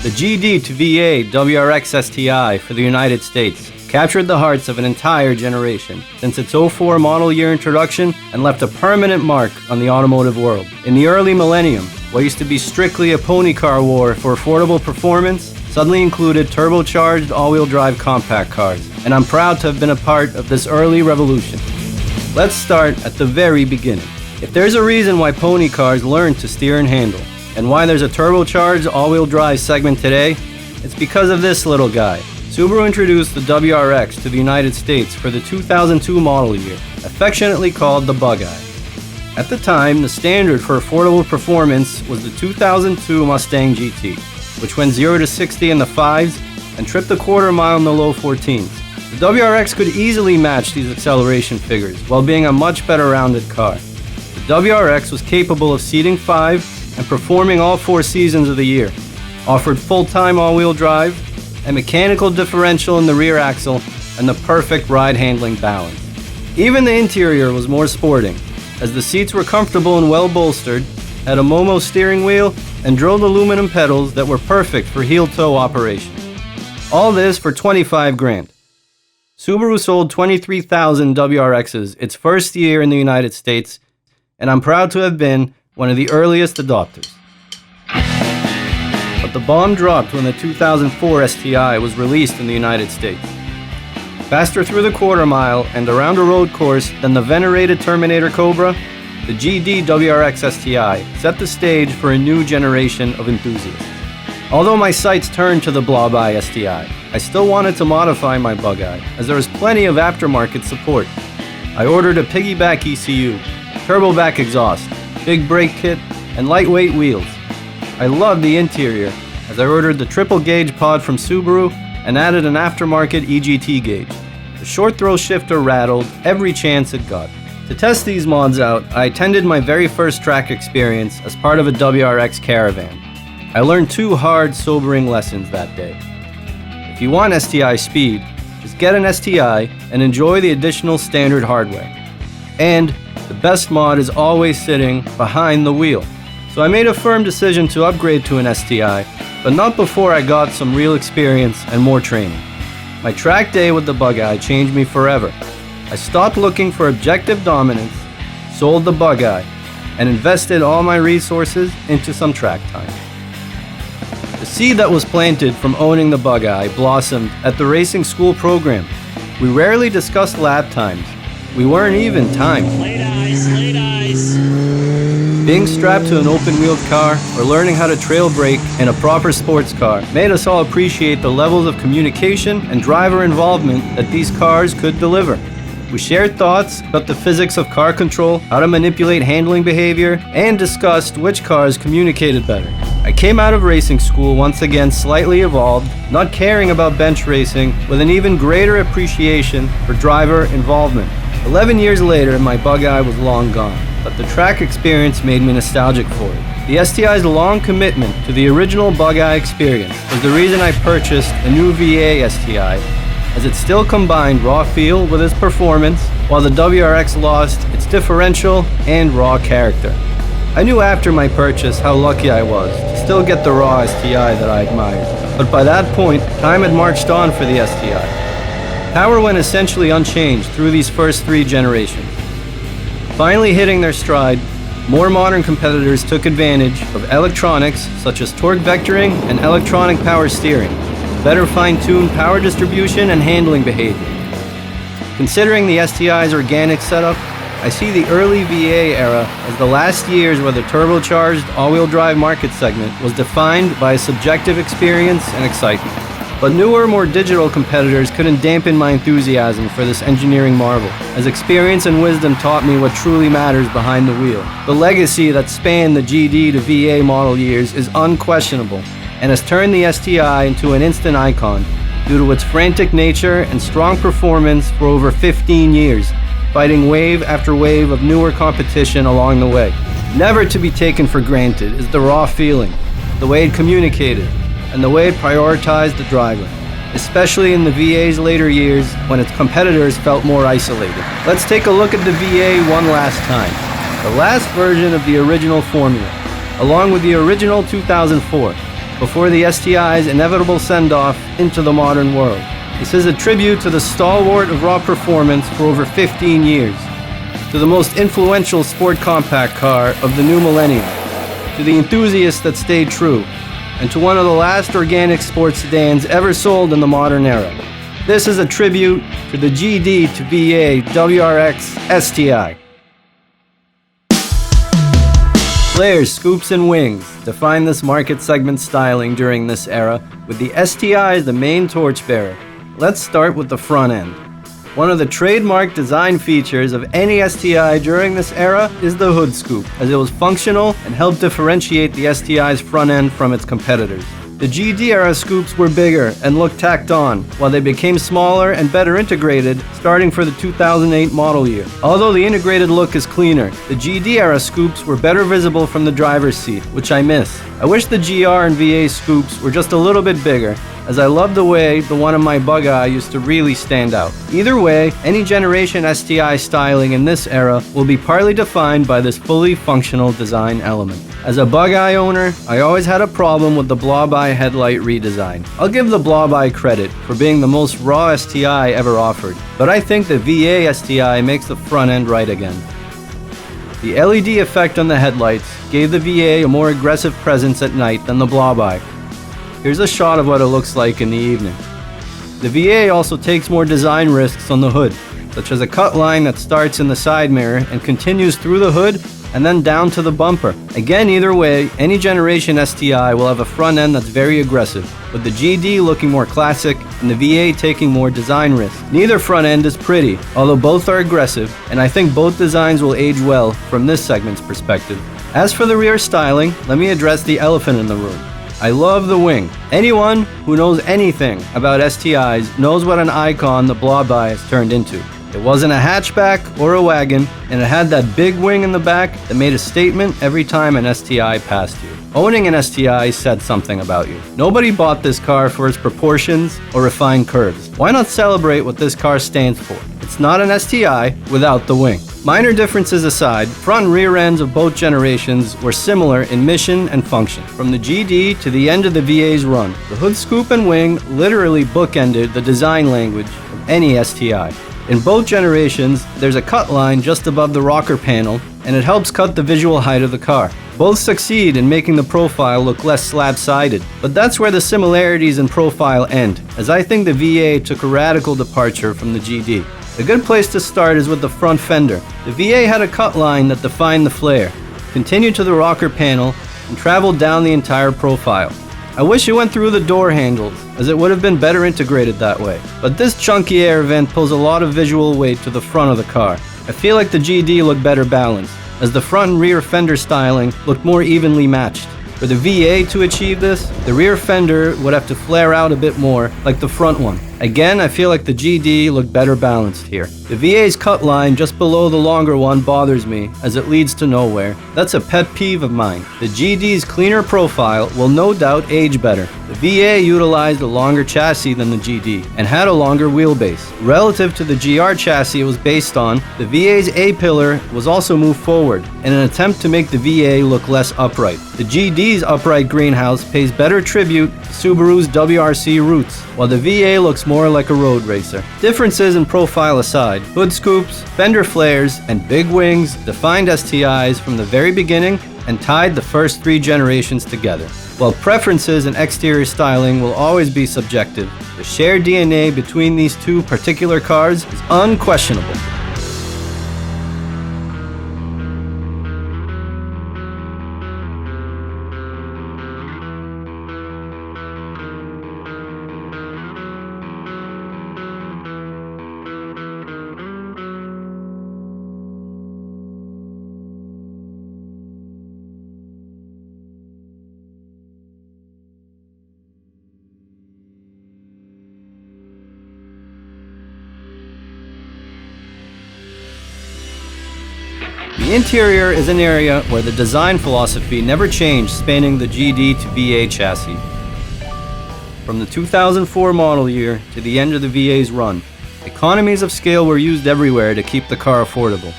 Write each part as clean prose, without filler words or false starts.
The GD to VA WRX STI for the United States captured the hearts of an entire generation since its '04 model year introduction and left a permanent mark on the automotive world. In the early millennium, what used to be strictly a pony car war for affordable performance suddenly included turbocharged all-wheel drive compact cars, and I'm proud to have been a part of this early revolution. Let's start at the very beginning. If there's a reason why pony cars learned to steer and handle, and why there's a turbocharged all-wheel drive segment today, it's because of this little guy. Subaru introduced the WRX to the United States for the 2002 model year, affectionately called the Bug-Eye. At the time, the standard for affordable performance was the 2002 Mustang GT, which went 0 to 60 in the 5s and tripped a quarter mile in the low 14s. The WRX could easily match these acceleration figures while being a much better rounded car. The WRX was capable of seating 5 and performing all 4 seasons of the year, offered full-time all-wheel drive, a mechanical differential in the rear axle, and the perfect ride-handling balance. Even the interior was more sporting, as the seats were comfortable and well-bolstered, had a Momo steering wheel, and drilled aluminum pedals that were perfect for heel-toe operation. All this for $25 grand. Subaru sold 23,000 WRXs its first year in the United States, and I'm proud to have been one of the earliest adopters. But the bomb dropped when the 2004 STI was released in the United States. Faster through the quarter mile and around a road course than the venerated Terminator Cobra, the GD WRX STI set the stage for a new generation of enthusiasts. Although my sights turned to the Blob-Eye STI, I still wanted to modify my Bug-Eye, as there was plenty of aftermarket support. I ordered a piggyback ECU, turbo back exhaust, big brake kit, and lightweight wheels. I loved the interior, as I ordered the triple gauge pod from Subaru and added an aftermarket EGT gauge. The short throw shifter rattled every chance it got. To test these mods out, I attended my very first track experience as part of a WRX caravan. I learned 2 hard, sobering lessons that day. If you want STI speed, just get an STI and enjoy the additional standard hardware. And the best mod is always sitting behind the wheel. So I made a firm decision to upgrade to an STI, but not before I got some real experience and more training. My track day with the Bug-Eye changed me forever. I stopped looking for objective dominance, sold the Bug-Eye, and invested all my resources into some track time. The seed that was planted from owning the Bug-Eye blossomed at the racing school program. We rarely discussed lap times. We weren't even timed. Late eyes. Being strapped to an open-wheeled car or learning how to trail brake in a proper sports car made us all appreciate the levels of communication and driver involvement that these cars could deliver. We shared thoughts about the physics of car control, how to manipulate handling behavior, and discussed which cars communicated better. I came out of racing school once again slightly evolved, not caring about bench racing, with an even greater appreciation for driver involvement. 11 years later, my Bug-Eye was long gone, but the track experience made me nostalgic for it. The STI's long commitment to the original Bug-Eye experience was the reason I purchased a new VA STI, as it still combined raw feel with its performance, while the WRX lost its differential and raw character. I knew after my purchase how lucky I was to still get the raw STI that I admired, but by that point, time had marched on for the STI. Power went essentially unchanged through these first 3 generations. Finally hitting their stride, more modern competitors took advantage of electronics such as torque vectoring and electronic power steering, better fine-tuned power distribution and handling behavior. Considering the STI's organic setup, I see the early VA era as the last years where the turbocharged all-wheel drive market segment was defined by a subjective experience and excitement. But newer, more digital competitors couldn't dampen my enthusiasm for this engineering marvel, as experience and wisdom taught me what truly matters behind the wheel. The legacy that spanned the GD to VA model years is unquestionable, and has turned the STI into an instant icon due to its frantic nature and strong performance for over 15 years, fighting wave after wave of newer competition along the way. Never to be taken for granted is the raw feeling, the way it communicated, and the way it prioritized the driver, especially in the VA's later years when its competitors felt more isolated. Let's take a look at the VA one last time, the last version of the original formula. along with the original 2004, before the STI's inevitable send-off into the modern world. This is a tribute to the stalwart of raw performance for over 15 years, to the most influential sport compact car of the new millennium, to the enthusiast that stayed true, and to one of the last organic sports sedans ever sold in the modern era. This is a tribute to the GD to VA WRX STI. Flares, scoops, and wings define this market segment styling during this era, with the STI as the main torchbearer. Let's start with the front end. One of the trademark design features of any STI during this era is the hood scoop, as it was functional and helped differentiate the STI's front end from its competitors. The GD era scoops were bigger and looked tacked on, while they became smaller and better integrated starting for the 2008 model year. Although the integrated look is cleaner, the GD era scoops were better visible from the driver's seat, which I miss. I wish the GR and VA scoops were just a little bit bigger, as I love the way the one in my bug eye used to really stand out. Either way, any generation STI styling in this era will be partly defined by this fully functional design element. As a bug eye owner, I always had a problem with the blob eye headlight redesign. I'll give the blob eye credit for being the most raw STI ever offered, but I think the VA STI makes the front end right again. The LED effect on the headlights gave the VA a more aggressive presence at night than the blob eye. Here's a shot of what it looks like in the evening. The VA also takes more design risks on the hood, such as a cut line that starts in the side mirror and continues through the hood and then down to the bumper. Again, either way, any generation STI will have a front end that's very aggressive, with the GD looking more classic and the VA taking more design risks. Neither front end is pretty, although both are aggressive, and I think both designs will age well from this segment's perspective. As for the rear styling, let me address the elephant in the room. I love the wing. Anyone who knows anything about STIs knows what an icon the blob eye has turned into. It wasn't a hatchback or a wagon, and it had that big wing in the back that made a statement every time an STI passed you. Owning an STI said something about you. Nobody bought this car for its proportions or refined curves. Why not celebrate what this car stands for? It's not an STI without the wing. Minor differences aside, front and rear ends of both generations were similar in mission and function. From the GD to the end of the VA's run, the hood scoop and wing literally bookended the design language of any STI. In both generations, there's a cut line just above the rocker panel, and it helps cut the visual height of the car. Both succeed in making the profile look less slab-sided, but that's where the similarities in profile end, as I think the VA took a radical departure from the GD. A good place to start is with the front fender. The VA had a cut line that defined the flare, continued to the rocker panel, and traveled down the entire profile. I wish it went through the door handles, as it would have been better integrated that way. But this chunky air vent pulls a lot of visual weight to the front of the car. I feel like the GD looked better balanced, as the front and rear fender styling looked more evenly matched. For the VA to achieve this, the rear fender would have to flare out a bit more, like the front one. Again, I feel like the GD looked better balanced here. The VA's cut line just below the longer one bothers me, as it leads to nowhere. That's a pet peeve of mine. The GD's cleaner profile will no doubt age better. The VA utilized a longer chassis than the GD, and had a longer wheelbase. Relative to the GR chassis it was based on, the VA's A-pillar was also moved forward, in an attempt to make the VA look less upright. The GD's upright greenhouse pays better tribute to Subaru's WRC roots, while the VA looks more like a road racer. Differences in profile aside, hood scoops, fender flares, and big wings defined STIs from the very beginning and tied the first three generations together. While preferences in exterior styling will always be subjective, the shared DNA between these two particular cars is unquestionable. The interior is an area where the design philosophy never changed, spanning the GD to VA chassis. From the 2004 model year to the end of the VA's run, economies of scale were used everywhere to keep the car affordable.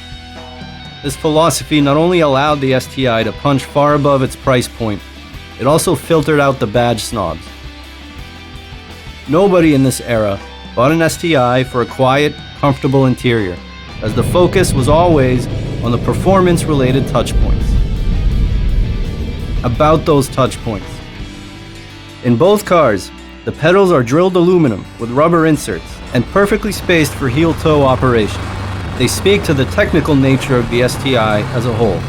This philosophy not only allowed the STI to punch far above its price point, it also filtered out the badge snobs. Nobody in this era bought an STI for a quiet, comfortable interior, as the focus was always on the performance-related touch points. About those touch points. In both cars, the pedals are drilled aluminum with rubber inserts and perfectly spaced for heel-toe operation. They speak to the technical nature of the STI as a whole.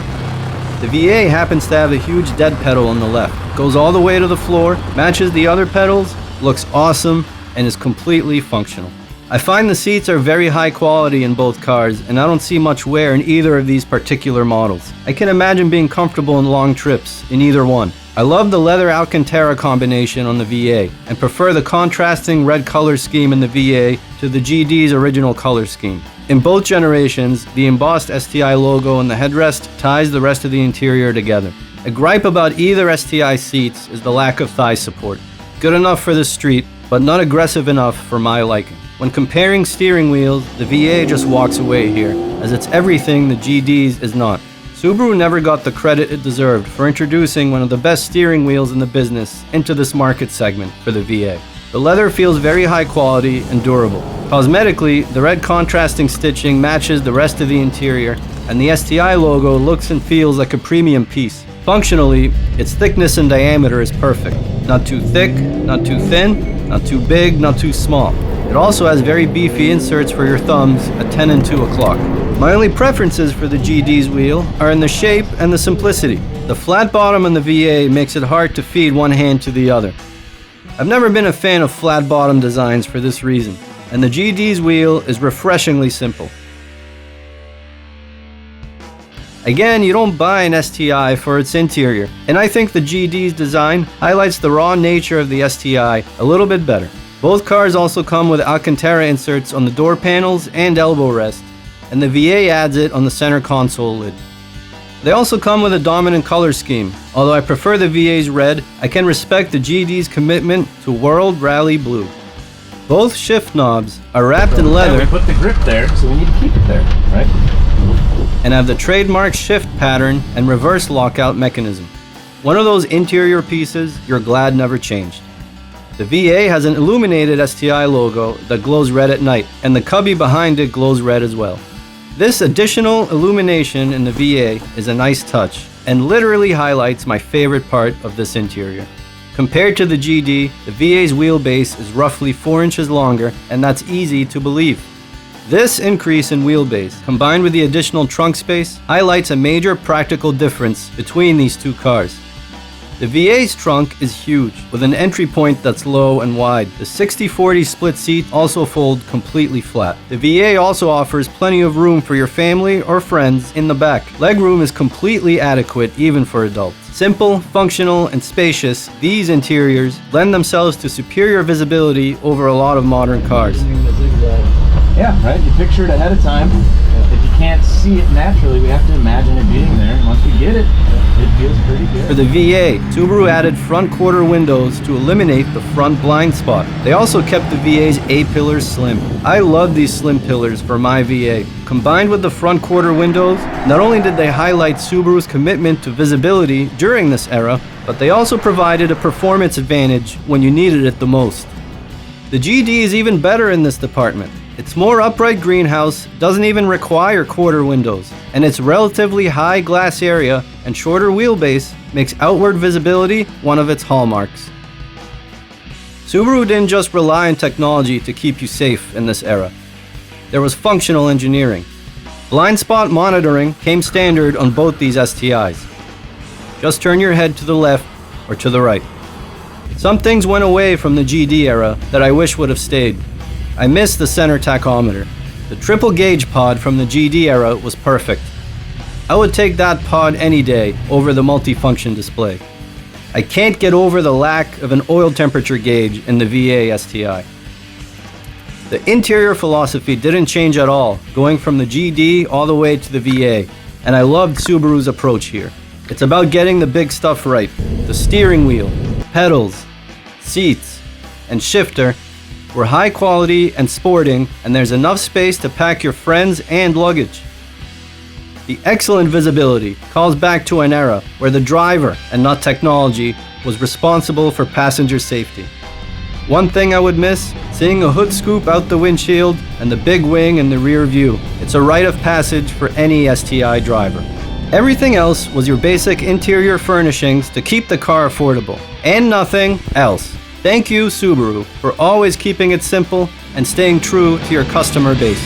The VA happens to have a huge dead pedal on the left, goes all the way to the floor, matches the other pedals, looks awesome, and is completely functional. I find the seats are very high quality in both cars, and I don't see much wear in either of these particular models. I can imagine being comfortable in long trips in either one. I love the leather Alcantara combination on the VA, and prefer the contrasting red color scheme in the VA to the GD's original color scheme. In both generations, the embossed STI logo on the headrest ties the rest of the interior together. A gripe about either STI seats is the lack of thigh support. Good enough for the street, but not aggressive enough for my liking. When comparing steering wheels, the VA just walks away here, as it's everything the GD's is not. Subaru never got the credit it deserved for introducing one of the best steering wheels in the business into this market segment for the VA. The leather feels very high quality and durable. Cosmetically, the red contrasting stitching matches the rest of the interior, and the STI logo looks and feels like a premium piece. Functionally, its thickness and diameter is perfect. Not too thick, not too thin, not too big, not too small. It also has very beefy inserts for your thumbs at 10 and 2 o'clock. My only preferences for the GD's wheel are in the shape and the simplicity. The flat bottom on the VA makes it hard to feed one hand to the other. I've never been a fan of flat bottom designs for this reason, and the GD's wheel is refreshingly simple. Again, you don't buy an STI for its interior, and I think the GD's design highlights the raw nature of the STI a little bit better. Both cars also come with Alcantara inserts on the door panels and elbow rest, and the VA adds it on the center console lid. They also come with a dominant color scheme. Although I prefer the VA's red, I can respect the GD's commitment to World Rally Blue. Both shift knobs are wrapped in leather. Yeah, we put the grip there, so we need to keep it there, right? And have the trademark shift pattern and reverse lockout mechanism. One of those interior pieces you're glad never changed. The VA has an illuminated STI logo that glows red at night, and the cubby behind it glows red as well. This additional illumination in the VA is a nice touch, and literally highlights my favorite part of this interior. Compared to the GD, the VA's wheelbase is roughly 4 inches longer, and that's easy to believe. This increase in wheelbase, combined with the additional trunk space, highlights a major practical difference between these two cars. The VA's trunk is huge, with an entry point that's low and wide. The 60/40 split seat also fold completely flat. The VA also offers plenty of room for your family or friends in the back. Legroom is completely adequate even for adults. Simple, functional, and spacious, these interiors lend themselves to superior visibility over a lot of modern cars. Yeah, right? You picture it ahead of time. If you can't see it naturally, we have to imagine it being there. And once we get it, it feels pretty good. For the VA, Subaru added front quarter windows to eliminate the front blind spot. They also kept the VA's A-pillars slim. I love these slim pillars for my VA. Combined with the front quarter windows, not only did they highlight Subaru's commitment to visibility during this era, but they also provided a performance advantage when you needed it the most. The GD is even better in this department. Its more upright greenhouse doesn't even require quarter windows, and its relatively high glass area and shorter wheelbase makes outward visibility one of its hallmarks. Subaru didn't just rely on technology to keep you safe in this era. There was functional engineering. Blind spot monitoring came standard on both these STIs. Just turn your head to the left or to the right. Some things went away from the GD era that I wish would have stayed. I miss the center tachometer. The triple gauge pod from the GD era was perfect. I would take that pod any day over the multifunction display. I can't get over the lack of an oil temperature gauge in the VA STI. The interior philosophy didn't change at all, going from the GD all the way to the VA, and I loved Subaru's approach here. It's about getting the big stuff right. The steering wheel, pedals, seats, and shifter were high quality and sporting, and there's enough space to pack your friends and luggage. The excellent visibility calls back to an era where the driver, and not technology, was responsible for passenger safety. One thing I would miss, seeing a hood scoop out the windshield and the big wing in the rear view. It's a rite of passage for any STI driver. Everything else was your basic interior furnishings to keep the car affordable, and nothing else. Thank you, Subaru, for always keeping it simple and staying true to your customer base.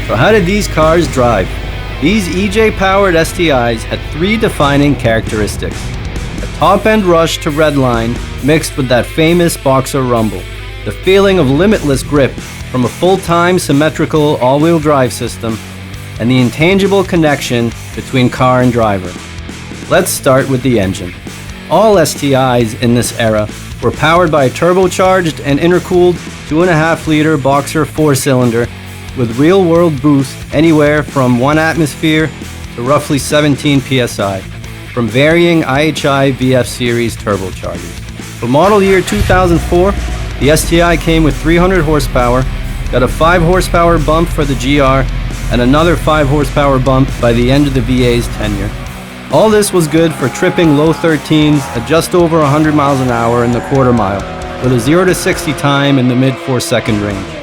So how did these cars drive? These EJ-powered STIs had three defining characteristics. A top-end rush to redline mixed with that famous boxer rumble. The feeling of limitless grip from a full-time symmetrical all-wheel drive system, and the intangible connection between car and driver. Let's start with the engine. All STIs in this era were powered by a turbocharged and intercooled 2.5-liter boxer 4-cylinder with real-world boost anywhere from 1 atmosphere to roughly 17 psi from varying IHI VF series turbochargers. For model year 2004, the STI came with 300 horsepower, got a 5 horsepower bump for the GR, and another 5 horsepower bump by the end of the VA's tenure. All this was good for tripping low 13s at just over 100 miles an hour in the quarter mile, with a 0 to 60 time in the mid 4-second range.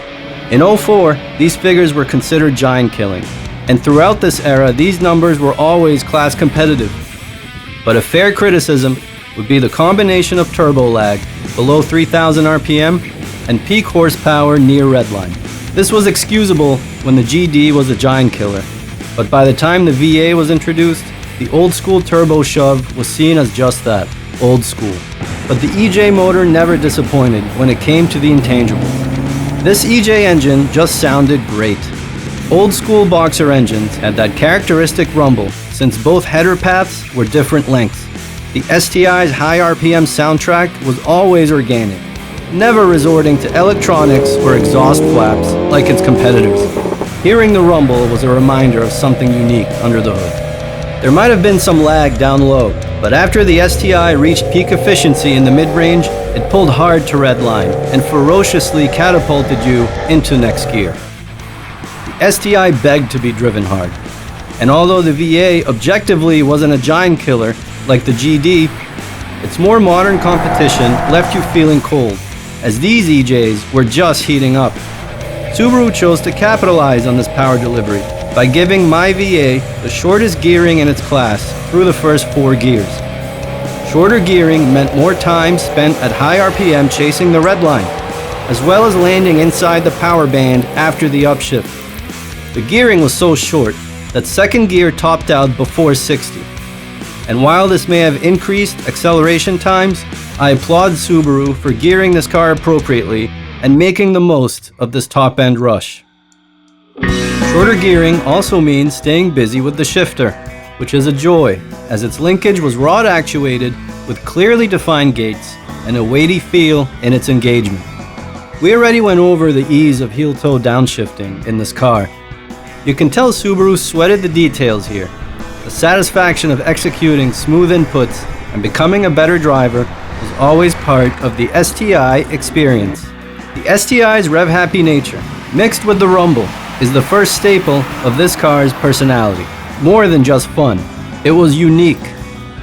In 04, these figures were considered giant killing, and throughout this era, these numbers were always class competitive. But a fair criticism would be the combination of turbo lag below 3,000 RPM and peak horsepower near redline. This was excusable when the GD was a giant killer, but by the time the VA was introduced, the old school turbo shove was seen as just that, old school. But the EJ motor never disappointed when it came to the intangibles. This EJ engine just sounded great. Old school boxer engines had that characteristic rumble since both header paths were different lengths. The STI's high RPM soundtrack was always organic, never resorting to electronics or exhaust flaps like its competitors. Hearing the rumble was a reminder of something unique under the hood. There might have been some lag down low, but after the STI reached peak efficiency in the mid-range, it pulled hard to redline and ferociously catapulted you into next gear. The STI begged to be driven hard, and although the VA objectively wasn't a giant killer like the GD, its more modern competition left you feeling cold, as these EJs were just heating up. Subaru chose to capitalize on this power delivery by giving my VA the shortest gearing in its class through the first 4 gears. Shorter gearing meant more time spent at high RPM chasing the red line, as well as landing inside the power band after the upshift. The gearing was so short that second gear topped out before 60. And while this may have increased acceleration times, I applaud Subaru for gearing this car appropriately and making the most of this top-end rush. Shorter gearing also means staying busy with the shifter, which is a joy, as its linkage was rod actuated with clearly defined gates and a weighty feel in its engagement. We already went over the ease of heel-toe downshifting in this car. You can tell Subaru sweated the details here. The satisfaction of executing smooth inputs and becoming a better driver was always part of the STI experience. The STI's rev-happy nature, mixed with the rumble, is the first staple of this car's personality. More than just fun, it was unique.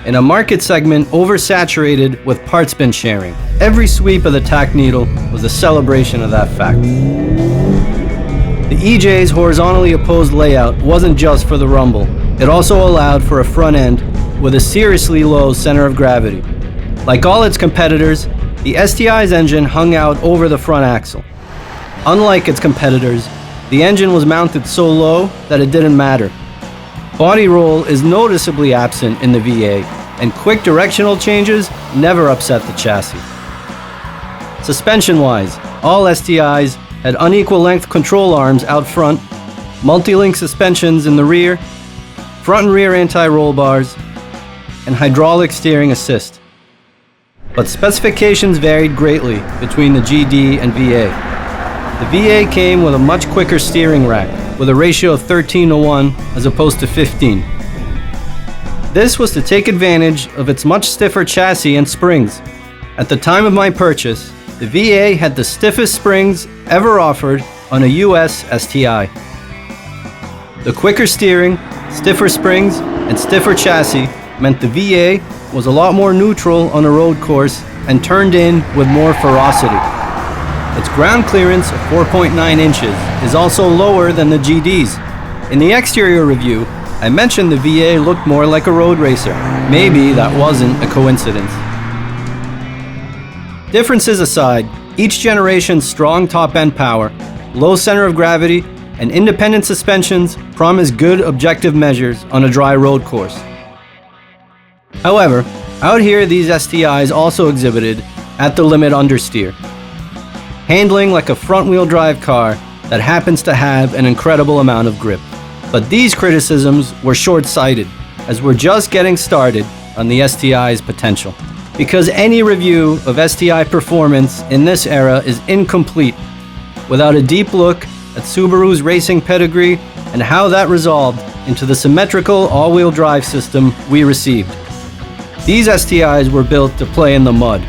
In a market segment oversaturated with parts bin sharing, every sweep of the tack needle was a celebration of that fact. The EJ's horizontally opposed layout wasn't just for the rumble, it also allowed for a front end with a seriously low center of gravity. Like all its competitors, the STI's engine hung out over the front axle. Unlike its competitors, the engine was mounted so low that it didn't matter. Body roll is noticeably absent in the VA, and quick directional changes never upset the chassis. Suspension-wise, all STIs had unequal length control arms out front, multi-link suspensions in the rear, front and rear anti-roll bars, and hydraulic steering assist. but specifications varied greatly between the GD and VA. The VA came with a much quicker steering rack, with a ratio of 13:1 as opposed to 15. This was to take advantage of its much stiffer chassis and springs. At the time of my purchase, the VA had the stiffest springs ever offered on a US STI. The quicker steering, stiffer springs, and stiffer chassis meant the VA was a lot more neutral on a road course and turned in with more ferocity. Its ground clearance of 4.9 inches is also lower than the GD's. In the exterior review, I mentioned the VA looked more like a road racer. Maybe that wasn't a coincidence. Differences aside, each generation's strong top-end power, low center of gravity, and independent suspensions promise good objective measures on a dry road course. However, out here these STIs also exhibited at the limit understeer, handling like a front-wheel drive car that happens to have an incredible amount of grip. But these criticisms were short-sighted, as we're just getting started on the STI's potential. Because any review of STI performance in this era is incomplete without a deep look at Subaru's racing pedigree and how that resolved into the symmetrical all-wheel drive system we received. These STIs were built to play in the mud.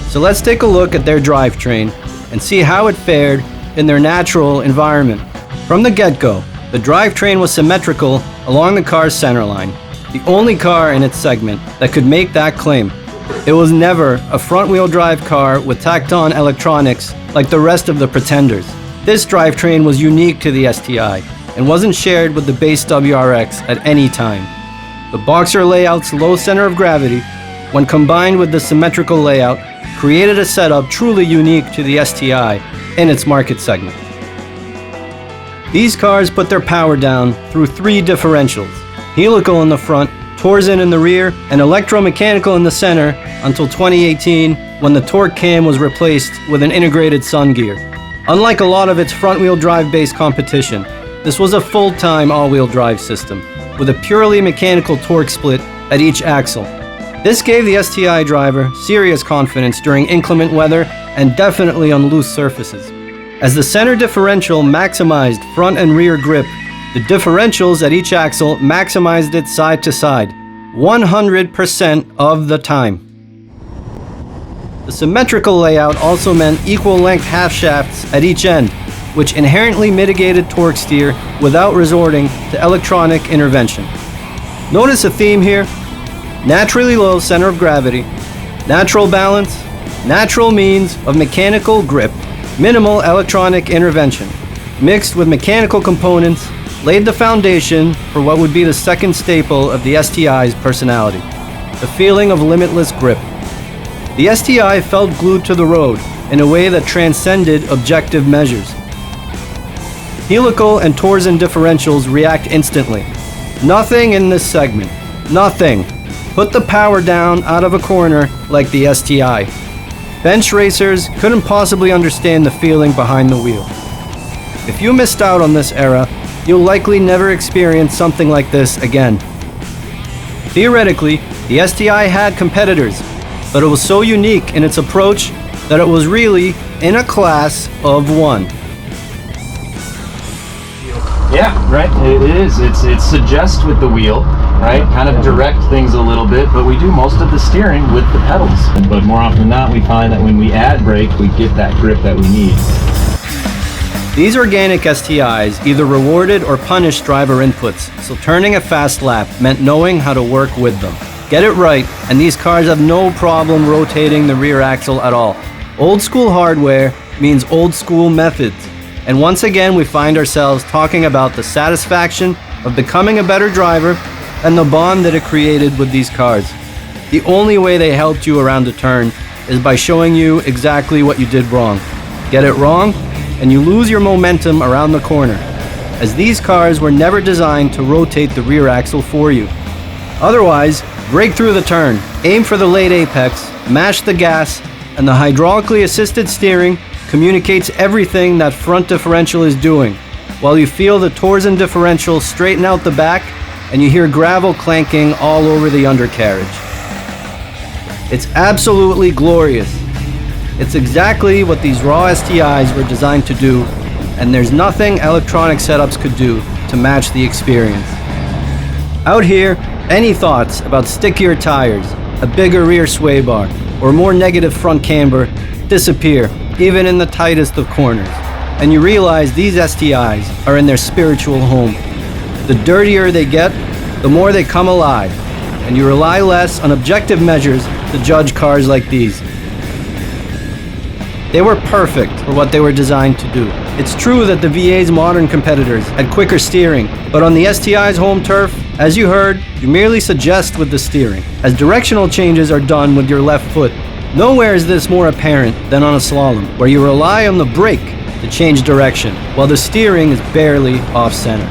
So let's take a look at their drivetrain and see how it fared in their natural environment. From the get-go, the drivetrain was symmetrical along the car's centerline, the only car in its segment that could make that claim. It was never a front-wheel drive car with tacked-on electronics like the rest of the pretenders. This drivetrain was unique to the STI and wasn't shared with the base WRX at any time. The boxer layout's low center of gravity, when combined with the symmetrical layout, created a setup truly unique to the STI in its market segment. These cars put their power down through 3 differentials: helical in the front, torsion in the rear, and electromechanical in the center until 2018, when the torque cam was replaced with an integrated sun gear. Unlike a lot of its front-wheel drive-based competition, this was a full-time all-wheel drive system with a purely mechanical torque split at each axle. This gave the STI driver serious confidence during inclement weather and definitely on loose surfaces. As the center differential maximized front and rear grip, the differentials at each axle maximized it side to side, 100% of the time. The symmetrical layout also meant equal length half shafts at each end, which inherently mitigated torque steer without resorting to electronic intervention. Notice a theme here: naturally low center of gravity, natural balance, natural means of mechanical grip, minimal electronic intervention, mixed with mechanical components, laid the foundation for what would be the second staple of the STI's personality: the feeling of limitless grip. The STI felt glued to the road in a way that transcended objective measures. Helical and torsion differentials react instantly. Nothing in this segment, nothing, put the power down out of a corner like the STI. Bench racers couldn't possibly understand the feeling behind the wheel. If you missed out on this era, you'll likely never experience something like this again. Theoretically, the STI had competitors, but it was so unique in its approach that it was really in a class of one. Yeah, right. It is. It's suggest with the wheel, right? Kind of direct things a little bit, but we do most of the steering with the pedals. But more often than not, we find that when we add brake, we get that grip that we need. These organic STIs either rewarded or punished driver inputs, so turning a fast lap meant knowing how to work with them. Get it right, and these cars have no problem rotating the rear axle at all. Old school hardware means old school methods. And once again, we find ourselves talking about the satisfaction of becoming a better driver and the bond that it created with these cars. The only way they helped you around a turn is by showing you exactly what you did wrong. Get it wrong, and you lose your momentum around the corner, as these cars were never designed to rotate the rear axle for you. Otherwise, brake through the turn, aim for the late apex, mash the gas, and the hydraulically assisted steering communicates everything that front differential is doing, while you feel the torsion differential straighten out the back and you hear gravel clanking all over the undercarriage. It's absolutely glorious. It's exactly what these raw STIs were designed to do, and there's nothing electronic setups could do to match the experience. Out here, any thoughts about stickier tires, a bigger rear sway bar, or more negative front camber disappear, even in the tightest of corners. And you realize these STIs are in their spiritual home. The dirtier they get, the more they come alive, and you rely less on objective measures to judge cars like these. They were perfect for what they were designed to do. It's true that the VA's modern competitors had quicker steering, but on the STI's home turf, as you heard, you merely suggest with the steering, as directional changes are done with your left foot. Nowhere is this more apparent than on a slalom, where you rely on the brake to change direction, while the steering is barely off-center.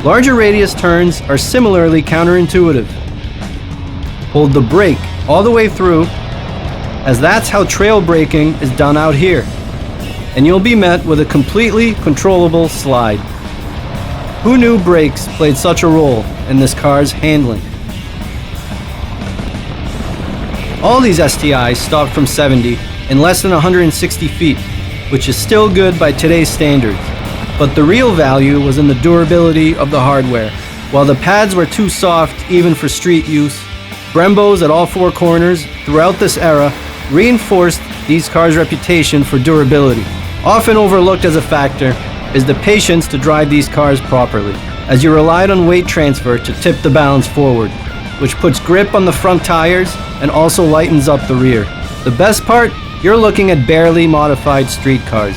Larger radius turns are similarly counterintuitive. Hold the brake all the way through, as that's how trail braking is done out here, and you'll be met with a completely controllable slide. Who knew brakes played such a role in this car's handling? All these STIs stopped from 70 in less than 160 feet, which is still good by today's standards, but the real value was in the durability of the hardware. While the pads were too soft even for street use, Brembos at all four corners throughout this era reinforced these cars' reputation for durability. Often overlooked as a factor is the patience to drive these cars properly, as you relied on weight transfer to tip the balance forward, which puts grip on the front tires and also lightens up the rear. The best part? You're looking at barely modified street cars.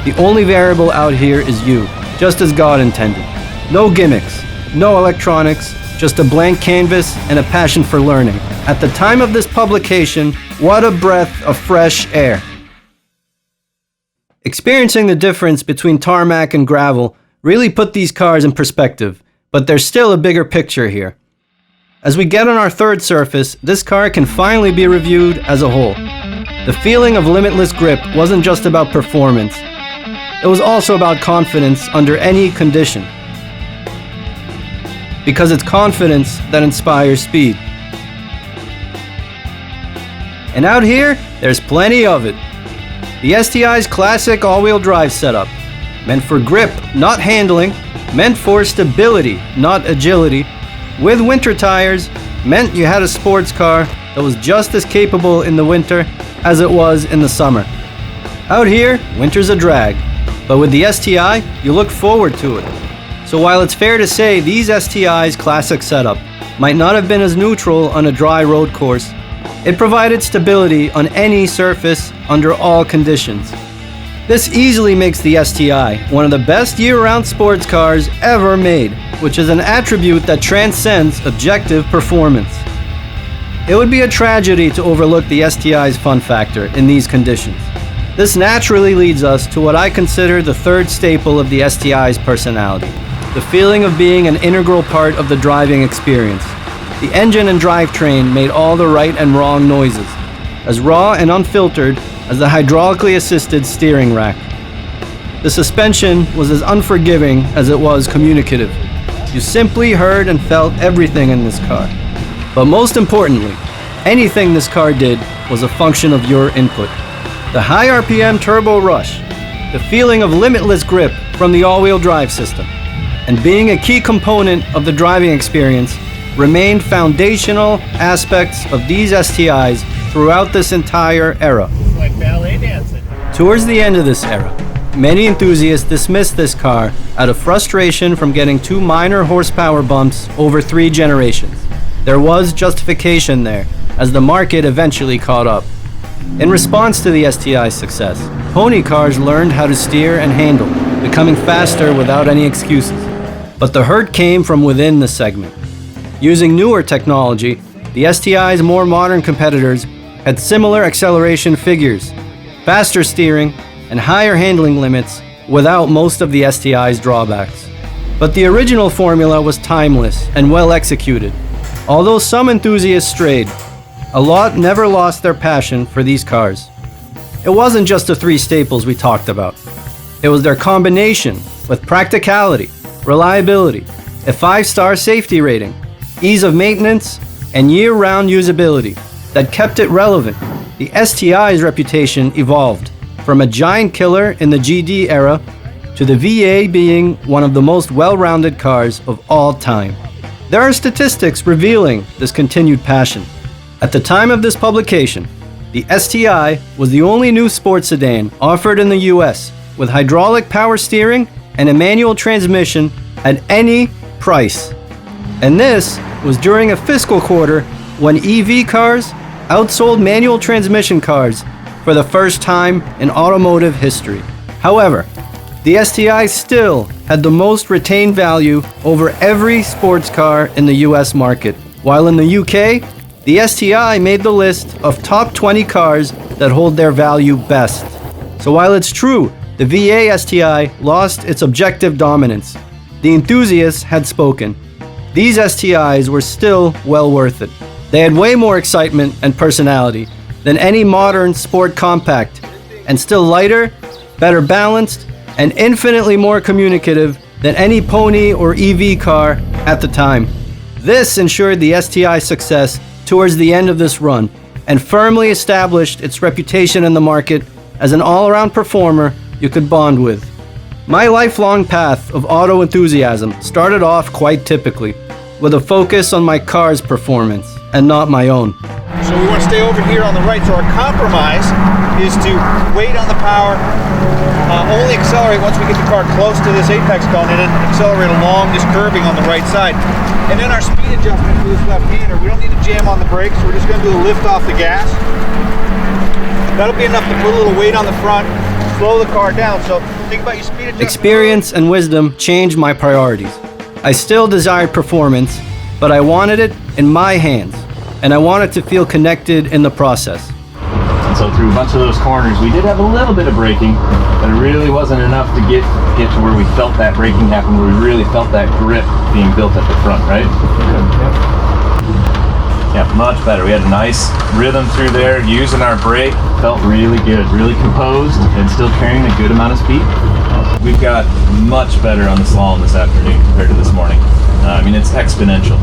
The only variable out here is you, just as God intended. No gimmicks, no electronics, just a blank canvas and a passion for learning. At the time of this publication, what a breath of fresh air. Experiencing the difference between tarmac and gravel really put these cars in perspective, but there's still a bigger picture here. As we get on our third surface, this car can finally be reviewed as a whole. The feeling of limitless grip wasn't just about performance. It was also about confidence under any condition. Because it's confidence that inspires speed. And out here, there's plenty of it. The STI's classic all-wheel drive setup, meant for grip, not handling, meant for stability, not agility, with winter tires, meant you had a sports car that was just as capable in the winter as it was in the summer. Out here, winter's a drag, but with the STI, you look forward to it. So while it's fair to say these STI's classic setup might not have been as neutral on a dry road course, it provided stability on any surface under all conditions. This easily makes the STI one of the best year-round sports cars ever made, which is an attribute that transcends objective performance. It would be a tragedy to overlook the STI's fun factor in these conditions. This naturally leads us to what I consider the third staple of the STI's personality, the feeling of being an integral part of the driving experience. The engine and drivetrain made all the right and wrong noises, as raw and unfiltered as the hydraulically assisted steering rack. The suspension was as unforgiving as it was communicative. You simply heard and felt everything in this car. But most importantly, anything this car did was a function of your input. The high RPM turbo rush, the feeling of limitless grip from the all-wheel drive system, and being a key component of the driving experience remained foundational aspects of these STIs throughout this entire era. It's like ballet dancing. Towards the end of this era, many enthusiasts dismissed this car out of frustration from getting 2 minor horsepower bumps over 3 generations. There was justification there, as the market eventually caught up. In response to the STI's success, pony cars learned how to steer and handle, becoming faster without any excuses. But the hurt came from within the segment. Using newer technology, the STI's more modern competitors had similar acceleration figures, faster steering, and higher handling limits without most of the STI's drawbacks. But the original formula was timeless and well executed. Although some enthusiasts strayed, a lot never lost their passion for these cars. It wasn't just the 3 staples we talked about. It was their combination with practicality, reliability, a 5-star safety rating, ease of maintenance, and year-round usability that kept it relevant. The STI's reputation evolved from a giant killer in the GD era to the VA being one of the most well-rounded cars of all time. There are statistics revealing this continued passion. At the time of this publication, the STI was the only new sports sedan offered in the US with hydraulic power steering and a manual transmission at any price. And this was during a fiscal quarter when EV cars outsold manual transmission cars for the first time in automotive history. However, the STI still had the most retained value over every sports car in the US market, while in the UK, the STI made the list of top 20 cars that hold their value best. So while it's true the VA STI lost its objective dominance, the enthusiasts had spoken. These STIs were still well worth it. They had way more excitement and personality than any modern sport compact, and still lighter, better balanced, and infinitely more communicative than any pony or EV car at the time. This ensured the STI's success towards the end of this run and firmly established its reputation in the market as an all-around performer you could bond with. My lifelong path of auto enthusiasm started off quite typically, with a focus on my car's performance and not my own. So we want to stay over here on the right, so our compromise is to wait on the power, only accelerate once we get the car close to this apex cone, and then accelerate along this curbing on the right side. And then our speed adjustment for this left-hander, we don't need to jam on the brakes, we're just going to do a lift off the gas. That'll be enough to put a little weight on the front, slow the car down. So think about your speed adjustment. Experience and wisdom changed my priorities. I still desired performance, but I wanted it in my hands, and I wanted to feel connected in the process. And so through a bunch of those corners, we did have a little bit of braking, but it really wasn't enough to get to where we felt that braking happen, where we really felt that grip being built at the front, right? Yeah, much better. We had a nice rhythm through there, using our brake, felt really good, really composed, and still carrying a good amount of speed. We've got much better on the slalom this afternoon compared to this morning. I mean, it's exponential.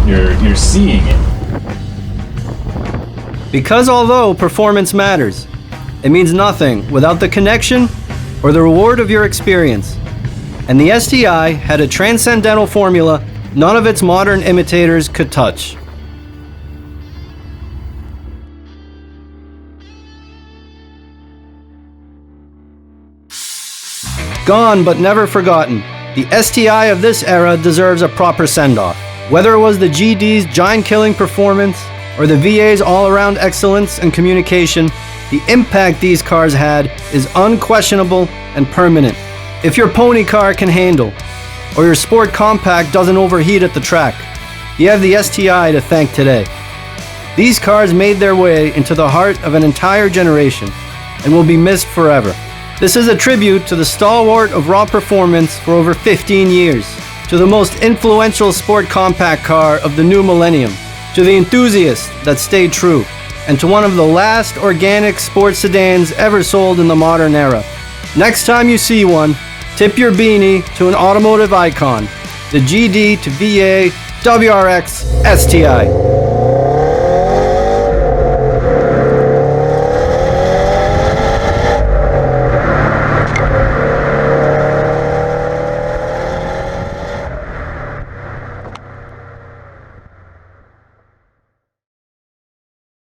You're seeing it. Because although performance matters, it means nothing without the connection or the reward of your experience. And the STI had a transcendental formula none of its modern imitators could touch. Gone but never forgotten, the STI of this era deserves a proper send-off. Whether it was the GD's giant-killing performance or the VA's all-around excellence and communication, the impact these cars had is unquestionable and permanent. If your pony car can handle, or your sport compact doesn't overheat at the track, you have the STI to thank today. These cars made their way into the heart of an entire generation and will be missed forever. This is a tribute to the stalwart of raw performance for over 15 years, to the most influential sport compact car of the new millennium, to the enthusiast that stayed true, and to one of the last organic sports sedans ever sold in the modern era. Next time you see one, tip your beanie to an automotive icon, the GD to VA WRX STI.